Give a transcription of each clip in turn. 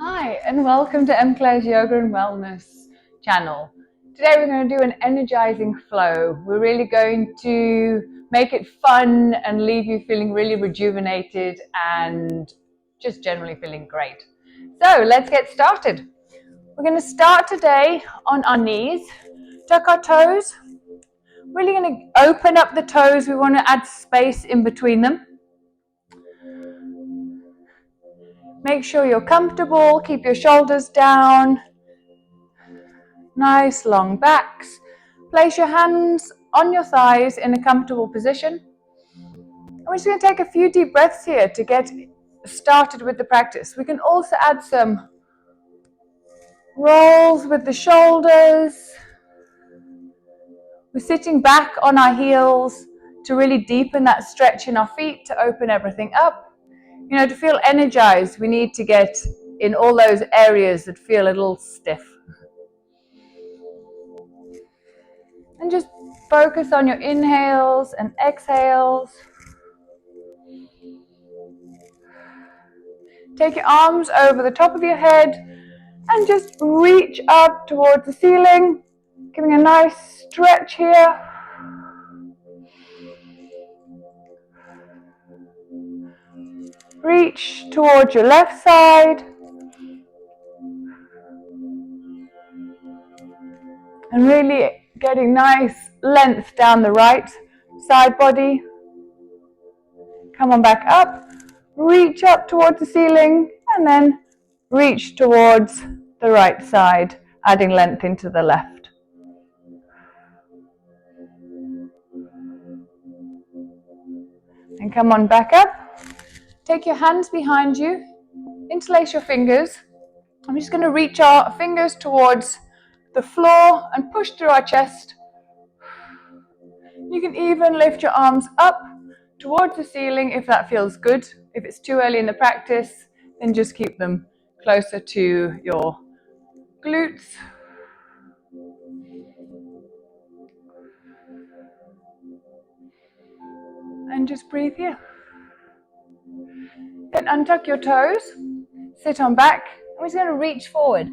Hi, and welcome to Claire's Yoga and Wellness channel. Today we're going to do an energizing flow. We're really going to make it fun and leave you feeling really rejuvenated and just generally feeling great. So let's get started. We're going to start today on our knees. Tuck our toes. Really going to open up the toes. We want to add space in between them. Make sure you're comfortable. Keep your shoulders down. Nice long backs. Place your hands on your thighs in a comfortable position. And we're just going to take a few deep breaths here to get started with the practice. We can also add some rolls with the shoulders. We're sitting back on our heels to really deepen that stretch in our feet, to open everything up. You know, to feel energized, we need to get in all those areas that feel a little stiff. And just focus on your inhales and exhales. Take your arms over the top of your head and just reach up towards the ceiling, giving a nice stretch here. Reach towards your left side. And really getting nice length down the right side body. Come on back up. Reach up towards the ceiling and then reach towards the right side, adding length into the left. And come on back up. Take your hands behind you, interlace your fingers. I'm just going to reach our fingers towards the floor and push through our chest. You can even lift your arms up towards the ceiling if that feels good. If it's too early in the practice, then just keep them closer to your glutes. And just breathe here. Then untuck your toes, sit on back. We're just going to reach forward.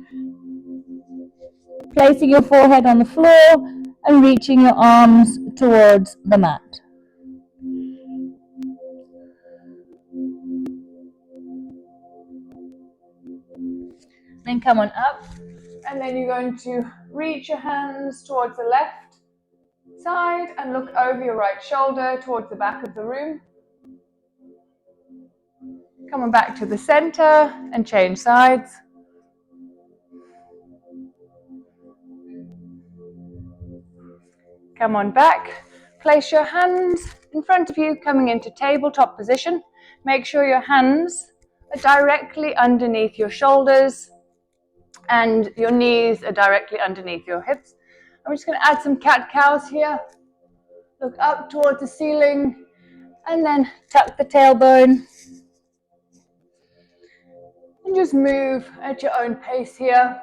Placing your forehead on the floor and reaching your arms towards the mat. Then come on up, and then you're going to reach your hands towards the left side and look over your right shoulder towards the back of the room. Come on back to the center and change sides. Come on back. Place your hands in front of you, coming into tabletop position. Make sure your hands are directly underneath your shoulders and your knees are directly underneath your hips. I'm just going to add some cat-cows here. Look up towards the ceiling and then tuck the tailbone. And just move at your own pace here.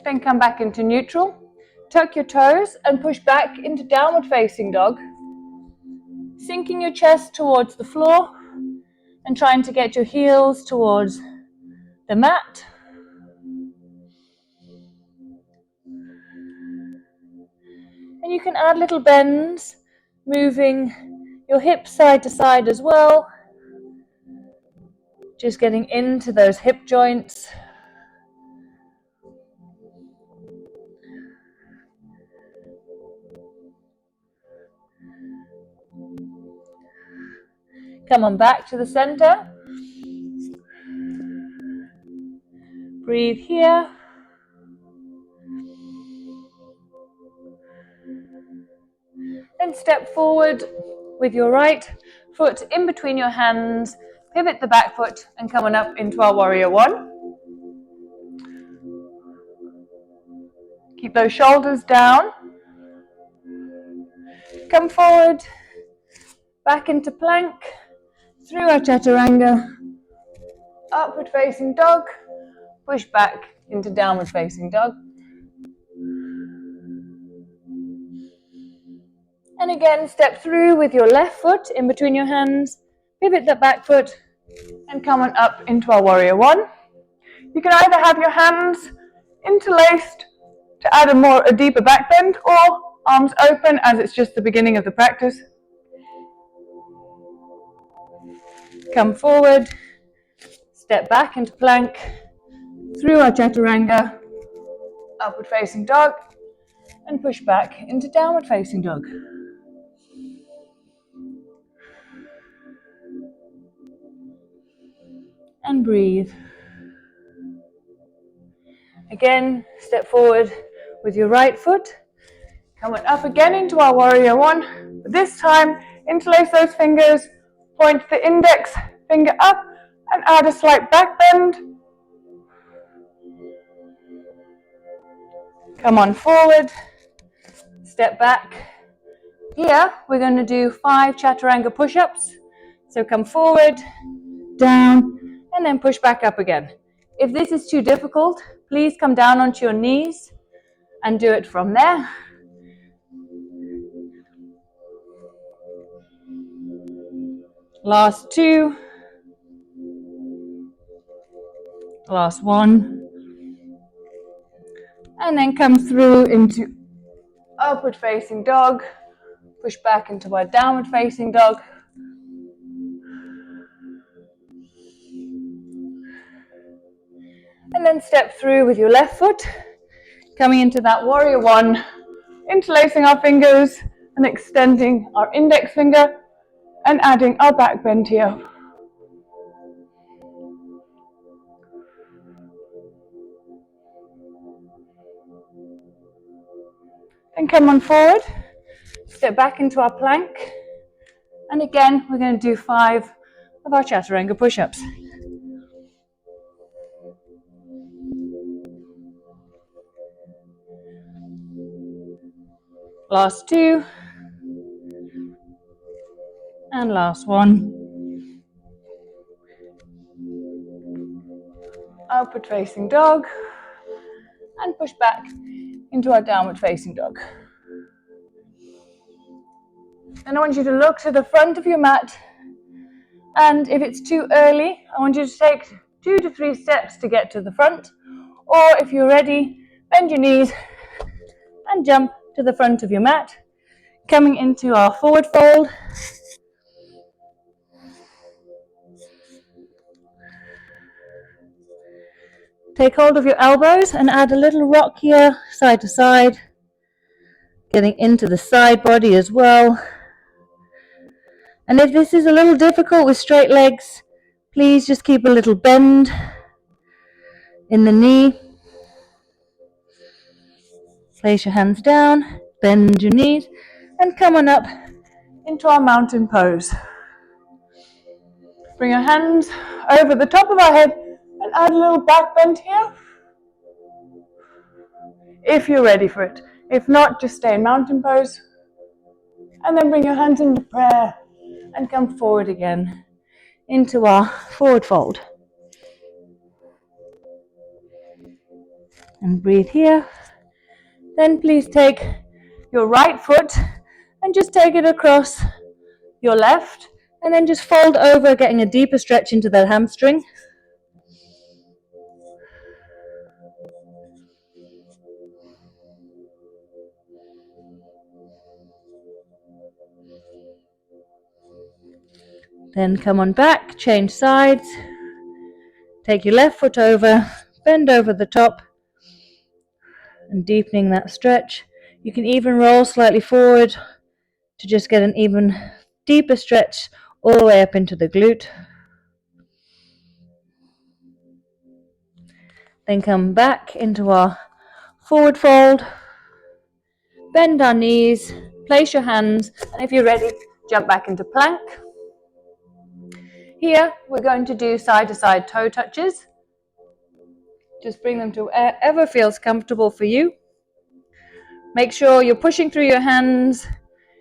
Then come back into neutral. Tuck your toes and push back into downward facing dog. Sinking your chest towards the floor and trying to get your heels towards the mat. And you can add little bends, moving your hips side to side as well. Just getting into those hip joints. Come on back to the center. Breathe here. Then step forward with your right foot in between your hands. Pivot the back foot and come on up into our warrior one. Keep those shoulders down. Come forward, back into plank. through our chaturanga, upward facing dog, push back into downward facing dog. And again, step through with your left foot in between your hands, pivot the back foot, and come on up into our warrior one. You can either have your hands interlaced to add a deeper back bend, or arms open as it's just the beginning of the practice. Come forward, step back into plank, through our chaturanga, upward facing dog, and push back into downward facing dog. And breathe. Again, step forward with your right foot, coming up again into our warrior one. But this time, interlace those fingers, point the index finger up, and add a slight back bend. Come on forward, step back. Here, we're going to do 5 chaturanga push-ups. So come forward, down, and then push back up again. If this is too difficult, please come down onto your knees and do it from there. Last 2. Last 1. And then come through into upward facing dog. Push back into our downward facing dog. And then step through with your left foot, coming into that warrior one, interlacing our fingers and extending our index finger and adding our back bend here. Then come on forward, step back into our plank, and again we're going to do 5 of our chaturanga push-ups. Last 2, and last 1. Upward facing dog, and push back into our downward facing dog. And I want you to look to the front of your mat, and if it's too early, I want you to take 2 to 3 steps to get to the front, or if you're ready, bend your knees and jump to the front of your mat, coming into our forward fold. Take hold of your elbows and add a little rock here, side to side, getting into the side body as well. And if this is a little difficult with straight legs, please just keep a little bend in the knee. Place your hands down, bend your knees, and come on up into our mountain pose. Bring your hands over the top of our head and add a little back bend here, if you're ready for it. If not, just stay in mountain pose. And then bring your hands into prayer and come forward again into our forward fold. And breathe here. Then please take your right foot and just take it across your left, and then just fold over, getting a deeper stretch into that hamstring. Then come on back, change sides, take your left foot over, bend over the top, and deepening that stretch. You can even roll slightly forward to just get an even deeper stretch all the way up into the glute. Then come back into our forward fold, bend our knees, place your hands, and if you're ready, jump back into plank. Here, we're going to do side-to-side toe touches. Just bring them to wherever feels comfortable for you. Make sure you're pushing through your hands.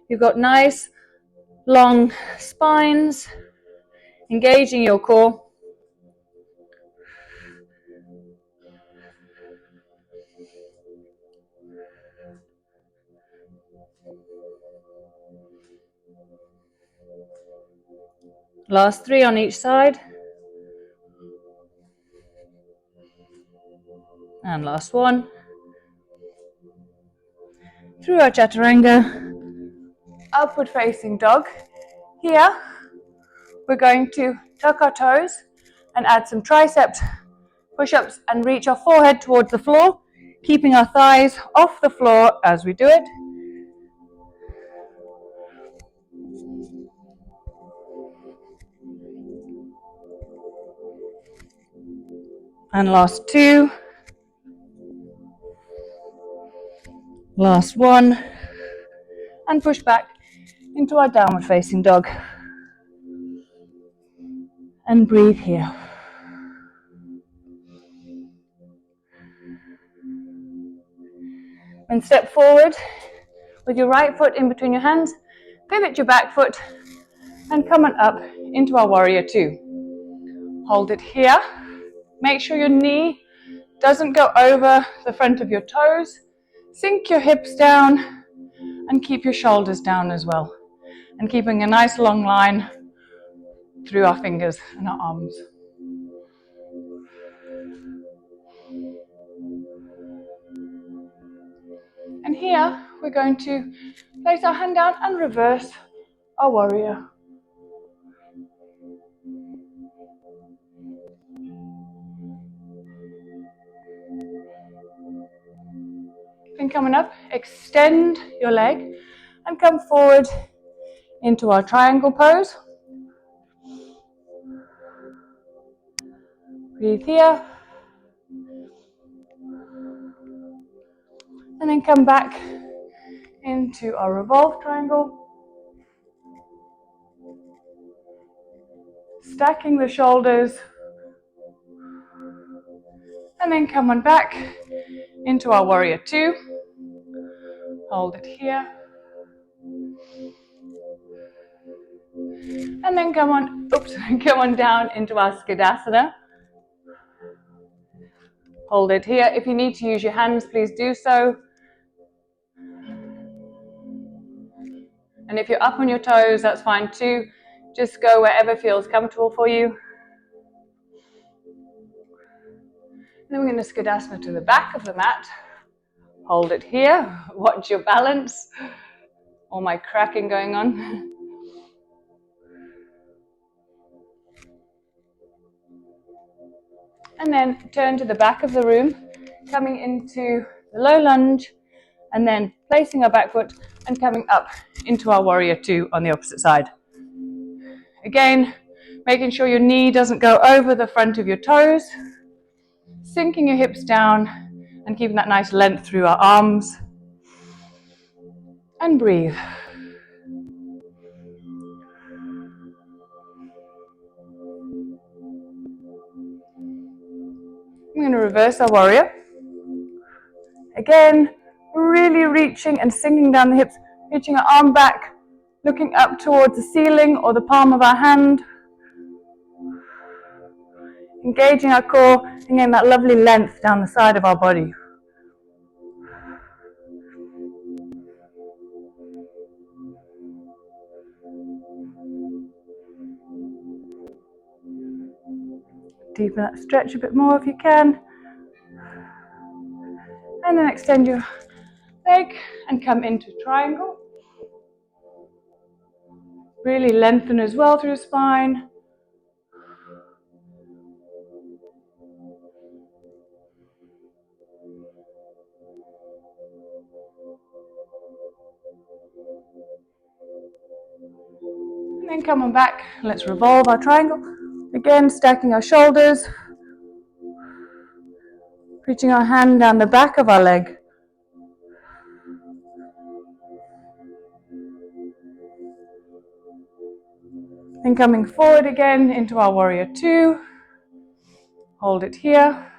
You've got nice, long spines. engaging your core. Last 3 on each side. And last 1. Through our chaturanga, upward facing dog. Here, we're going to tuck our toes and add some tricep push-ups and reach our forehead towards the floor, keeping our thighs off the floor as we do it. And last 2. Last 1. And push back into our downward facing dog. And breathe here. And step forward with your right foot in between your hands. Pivot your back foot and come on up into our warrior 2. Hold it here. Make sure your knee doesn't go over the front of your toes. Sink your hips down and keep your shoulders down as well. And keeping a nice long line through our fingers and our arms. And here we're going to place our hand down and reverse our warrior. And coming up, extend your leg and come forward into our triangle pose. Breathe here. And then come back into our revolved triangle. Stacking the shoulders. And then come on back into our warrior 2. Hold it here. And then come on down into our Skidasana. Hold it here. If you need to use your hands, please do so. And if you're up on your toes, that's fine too. Just go wherever feels comfortable for you. And then we're going to Skidasana to the back of the mat. Hold it here. Watch your balance. All my cracking going on. And then turn to the back of the room, coming into the low lunge, and then placing our back foot and coming up into our warrior 2 on the opposite side. Again, making sure your knee doesn't go over the front of your toes, sinking your hips down and keeping that nice length through our arms. And breathe. I'm going to reverse our warrior. Again, really reaching and sinking down the hips, reaching our arm back, looking up towards the ceiling or the palm of our hand. Engaging our core and getting that lovely length down the side of our body. Deepen that stretch a bit more if you can. And then extend your leg and come into triangle. Really lengthen as well through the spine. And then come on back. Let's revolve our triangle. Again, stacking our shoulders. Reaching our hand down the back of our leg. Then coming forward again into our warrior 2. Hold it here.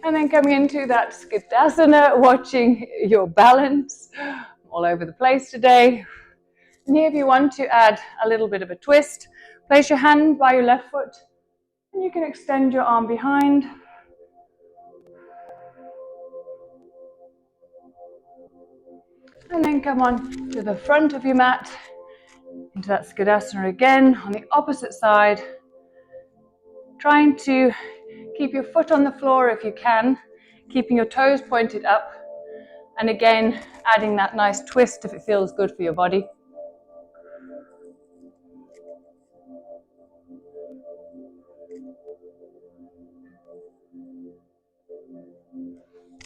And then coming into that Skidasana, watching your balance. All over the place today. And here if you want to add a little bit of a twist, place your hand by your left foot and you can extend your arm behind. And then come on to the front of your mat, into that Skadasana again on the opposite side. Trying to keep your foot on the floor if you can, keeping your toes pointed up. And again, adding that nice twist if it feels good for your body.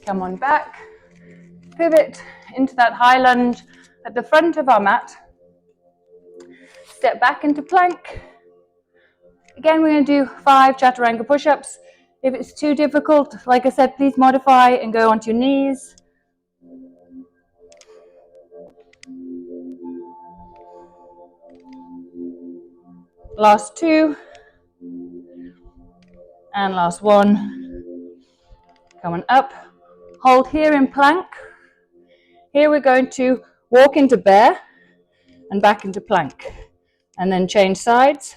Come on back, pivot into that high lunge at the front of our mat. Step back into plank. Again, we're going to do 5 chaturanga push-ups. If it's too difficult, like I said, please modify and go onto your knees. Last 2. And last 1. Come on up. Hold here in plank. Here we're going to walk into bear and back into plank. And then change sides.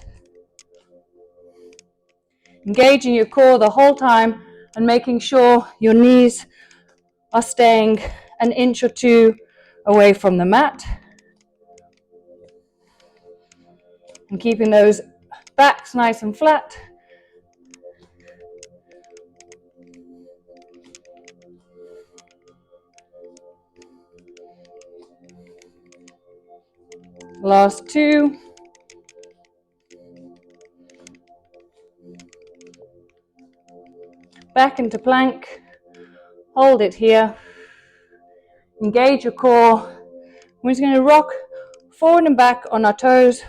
Engaging your core the whole time and making sure your knees are staying an inch or 2 away from the mat. And keeping those backs nice and flat. Last 2. Back into plank. Hold it here. Engage your core. We're just going to rock forward and back on our toes.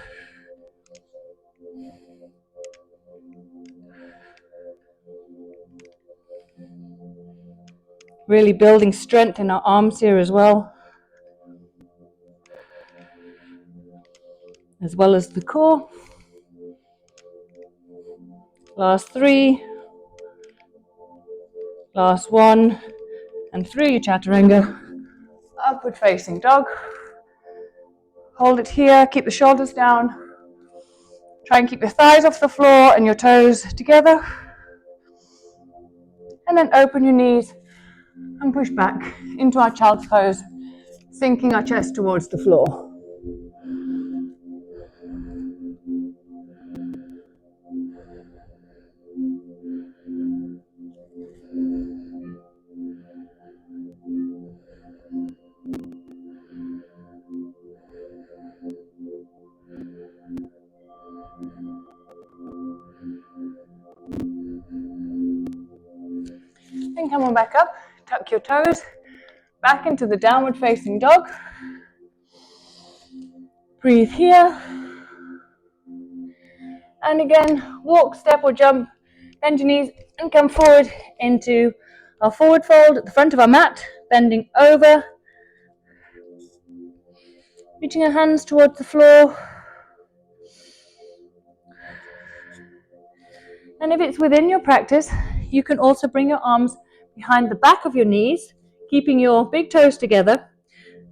Really building strength in our arms here as well. As well as the core. Last 3. Last 1. And through your chaturanga. Upward facing dog. Hold it here. Keep the shoulders down. Try and keep your thighs off the floor and your toes together. And then open your knees and push back into our child's pose, sinking our chest towards the floor. Then come on back up, tuck your toes, back into the downward facing dog. Breathe here. And again, walk, step or jump, bend your knees and come forward into our forward fold at the front of our mat, bending over, reaching our hands towards the floor. And if it's within your practice, you can also bring your arms behind the back of your knees, keeping your big toes together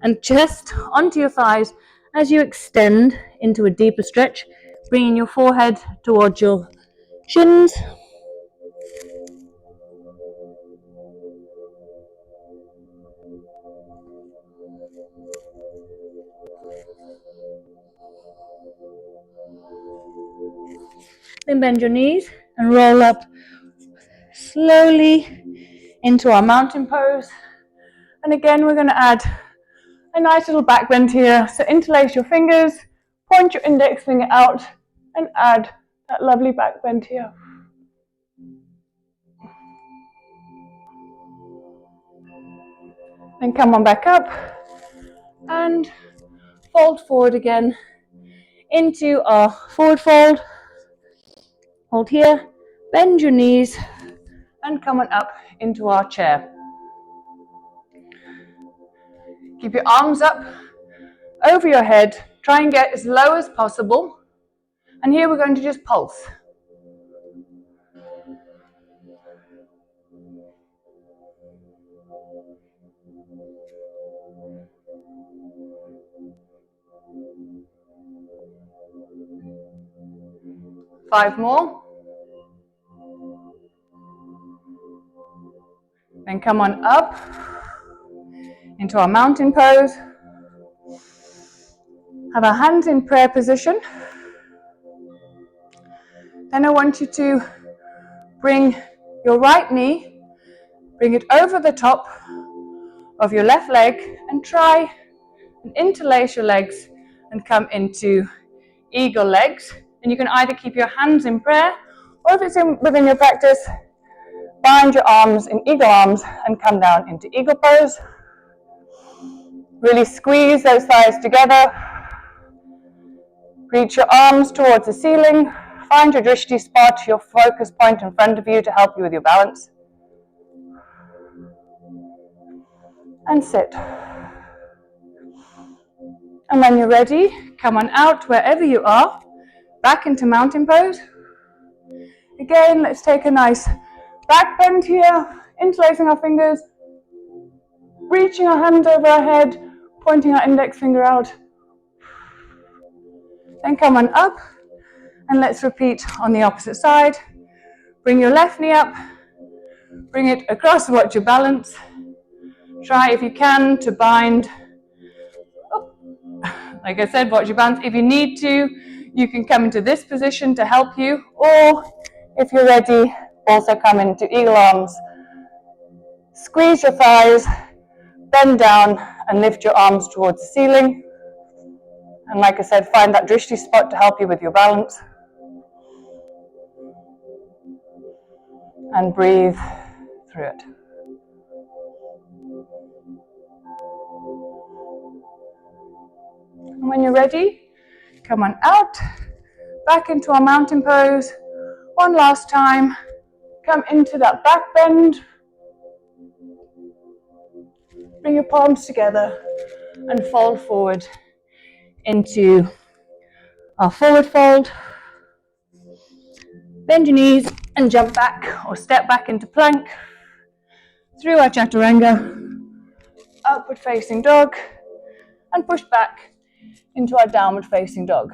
and chest onto your thighs as you extend into a deeper stretch, bringing your forehead towards your shins. Then bend your knees and roll up slowly into our mountain pose. And again, we're going to add a nice little back bend here. So interlace your fingers, point your index finger out, and add that lovely back bend here. Then come on back up and fold forward again into our forward fold. Hold here, bend your knees, and come on up into our chair. Keep your arms up over your head. Try and get as low as possible. And here we're going to just pulse. 5 more. Then come on up into our mountain pose. Have our hands in prayer position. Then I want you to bring your right knee, bring it over the top of your left leg and try and interlace your legs and come into eagle legs. And you can either keep your hands in prayer, or if it's within your practice, bind your arms in eagle arms and come down into eagle pose. Really squeeze those thighs together. Reach your arms towards the ceiling. Find your drishti spot, your focus point in front of you to help you with your balance. And sit. And when you're ready, come on out wherever you are, back into mountain pose. Again, let's take a nice back bend here, interlacing our fingers, reaching our hands over our head, pointing our index finger out. Then come on up, and let's repeat on the opposite side. Bring your left knee up, bring it across, watch your balance. Try, if you can, to bind. Like I said, watch your balance. If you need to, you can come into this position to help you, or if you're ready, also come into eagle arms. Squeeze your thighs, bend down, and lift your arms towards the ceiling. And like I said, find that drishti spot to help you with your balance. And breathe through it. And when you're ready, come on out, back into our mountain pose. One last time, come into that back bend. Bring your palms together and fold forward into our forward fold. Bend your knees and jump back or step back into plank. Through our chaturanga, upward facing dog, and push back into our downward facing dog.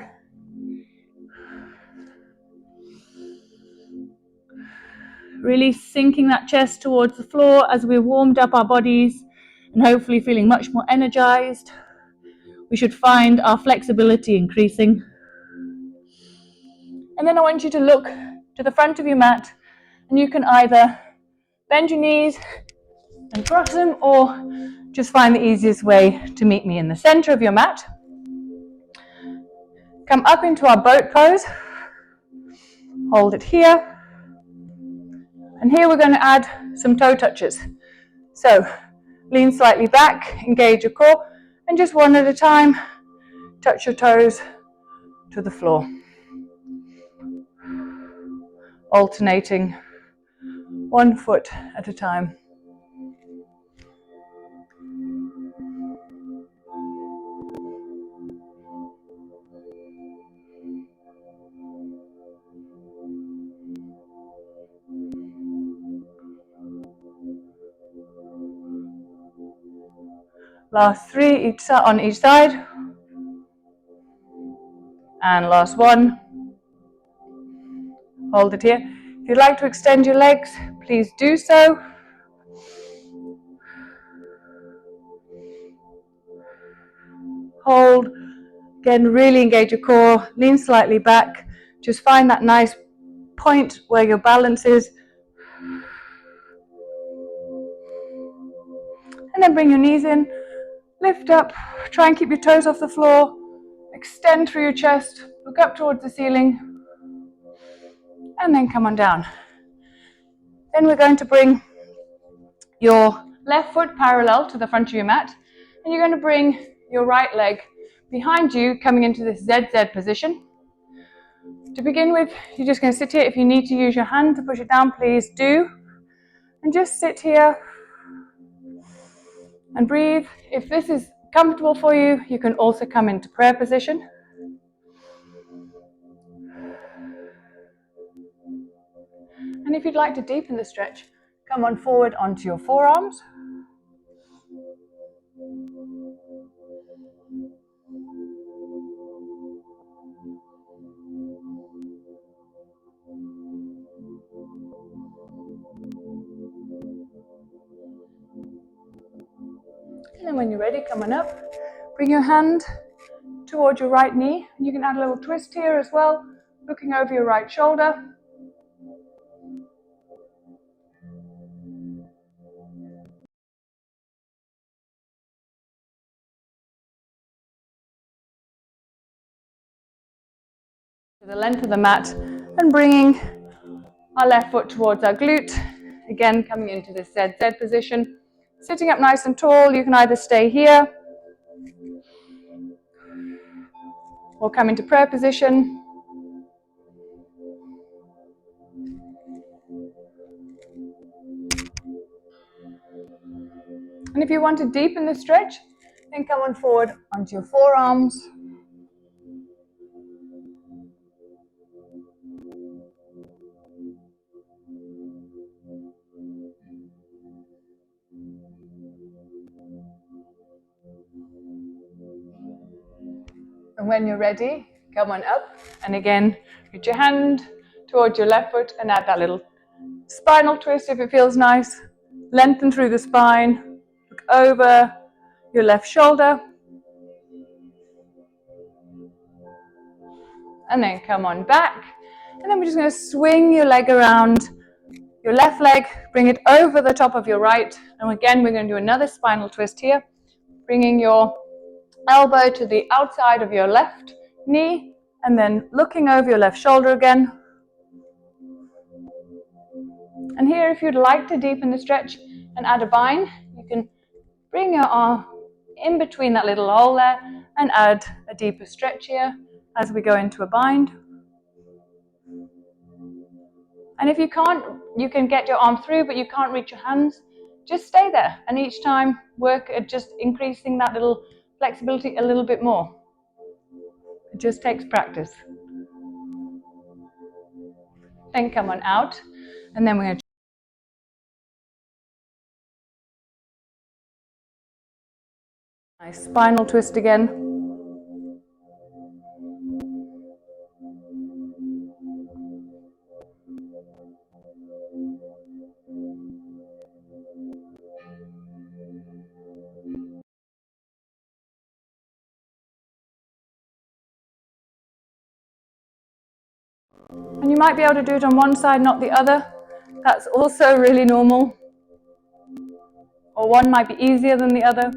Really sinking that chest towards the floor as we warmed up our bodies and hopefully feeling much more energized. We should find our flexibility increasing. And then I want you to look to the front of your mat, and you can either bend your knees and cross them, or just find the easiest way to meet me in the center of your mat. Come up into our boat pose. Hold it here. And here we're going to add some toe touches. So lean slightly back, engage your core, and just one at a time, touch your toes to the floor. Alternating 1 foot at a time. Last 3 on each side. And last 1. Hold it here. If you'd like to extend your legs, please do so. Hold. Again, really engage your core. Lean slightly back. Just find that nice point where your balance is. And then bring your knees in. Lift up. Try and keep your toes off the floor. Extend through your chest. Look up towards the ceiling. And then come on down. Then we're going to bring your left foot parallel to the front of your mat, and you're going to bring your right leg behind you, coming into this ZZ position. To begin with, you're just going to sit here. If you need to use your hand to push it down, please do. And just sit here and breathe. If this is comfortable for you, you can also come into prayer position. And if you'd like to deepen the stretch, come on forward onto your forearms. when you're ready, come on up. Bring your hand towards your right knee. You can add a little twist here as well, looking over your right shoulder. To the length of the mat and bringing our left foot towards our glute. Again, coming into this ZZ position. Sitting up nice and tall, you can either stay here or come into prayer position. And if you want to deepen the stretch, then come on forward onto your forearms. And when you're ready, come on up. And again, put your hand towards your left foot and add that little spinal twist if it feels nice. Lengthen through the spine. Look over your left shoulder. And then come on back. And then we're just going to swing your leg around. Your left leg, bring it over the top of your right. And again, we're going to do another spinal twist here. Bringing your elbow to the outside of your left knee and then looking over your left shoulder again. And here, if you'd like to deepen the stretch and add a bind, you can bring your arm in between that little hole there and add a deeper stretch here as we go into a bind. And if you can't, you can get your arm through, but you can't reach your hands, just stay there. And each time work at just increasing that little flexibility a little bit more. It just takes practice. Then come on out, and then we're going to nice spinal twist again. And you might be able to do it on one side, not the other. That's also really normal. Or one might be easier than the other.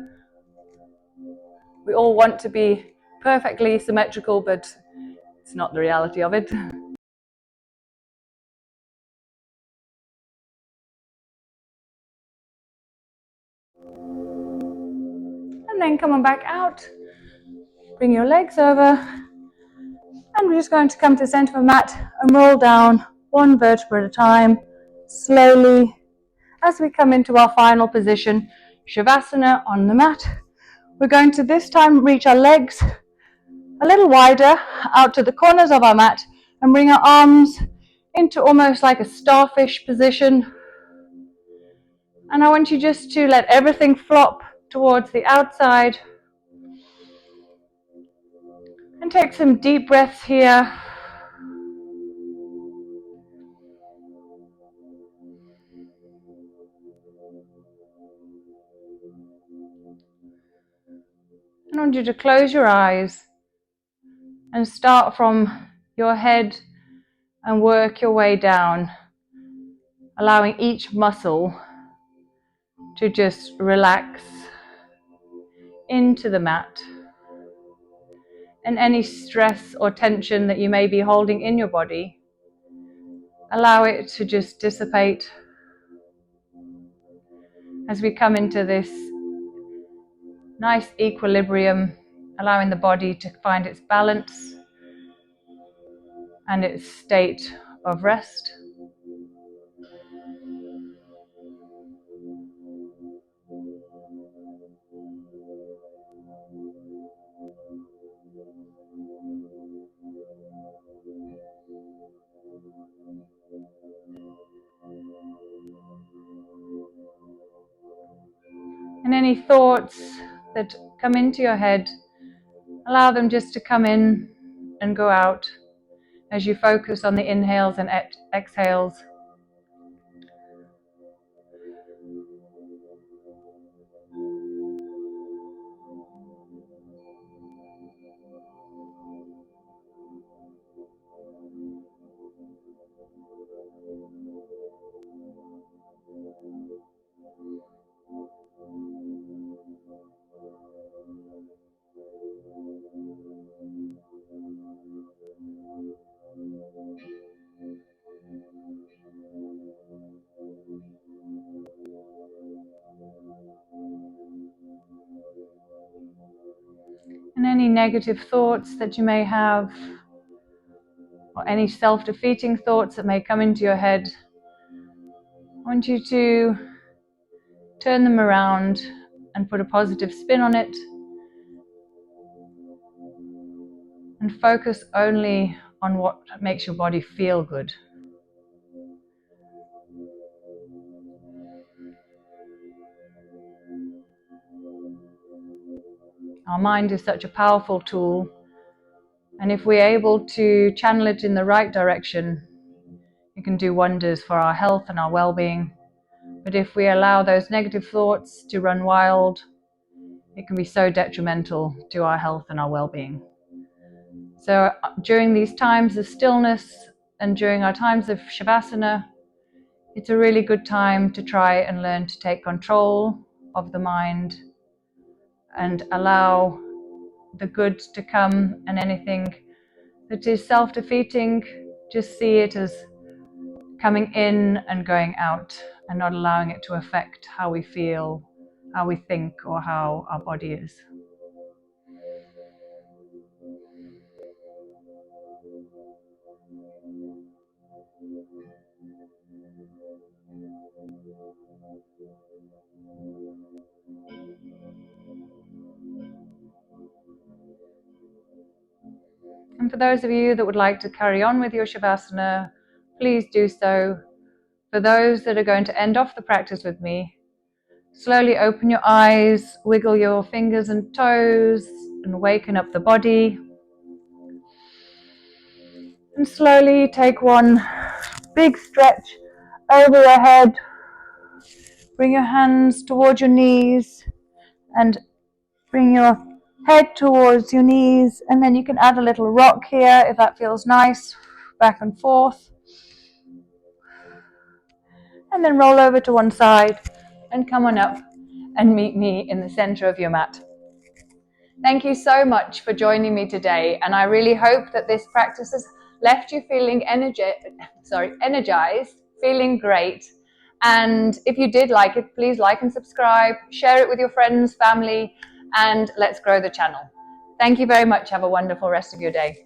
We all want to be perfectly symmetrical, but it's not the reality of it. And then come on back out. Bring your legs over. And we're just going to come to the center of the mat and roll down one vertebra at a time, slowly, as we come into our final position, Shavasana on the mat. We're going to this time reach our legs a little wider out to the corners of our mat and bring our arms into almost like a starfish position. And I want you just to let everything flop towards the outside. And take some deep breaths here. And I want you to close your eyes and start from your head and work your way down, allowing each muscle to just relax into the mat. And any stress or tension that you may be holding in your body, allow it to just dissipate as we come into this nice equilibrium, allowing the body to find its balance and its state of rest. And any thoughts that come into your head, allow them just to come in and go out as you focus on the inhales and exhales. negative thoughts that you may have, or any self-defeating thoughts that may come into your head, I want you to turn them around and put a positive spin on it, and focus only on what makes your body feel good. Our mind is such a powerful tool, and if we're able to channel it in the right direction, it can do wonders for our health and our well-being. But if we allow those negative thoughts to run wild, it can be so detrimental to our health and our well-being. So during these times of stillness and during our times of Shavasana, it's a really good time to try and learn to take control of the mind and allow the good to come, and anything that is self-defeating, just see it as coming in and going out, and not allowing it to affect how we feel, how we think, or how our body is. And for those of you that would like to carry on with your Shavasana, please do so. For those that are going to end off the practice with me, slowly open your eyes, wiggle your fingers and toes, and waken up the body. And slowly take one big stretch over your head. Bring your hands towards your knees and bring your head towards your knees, and then you can add a little rock here if that feels nice, back and forth. And then roll over to one side and come on up and meet me in the center of your mat. Thank you so much for joining me today, and I really hope that this practice has left you feeling energized, feeling great. And if you did like it, please like and subscribe, share it with your friends, family, and let's grow the channel. Thank you very much. Have a wonderful rest of your day.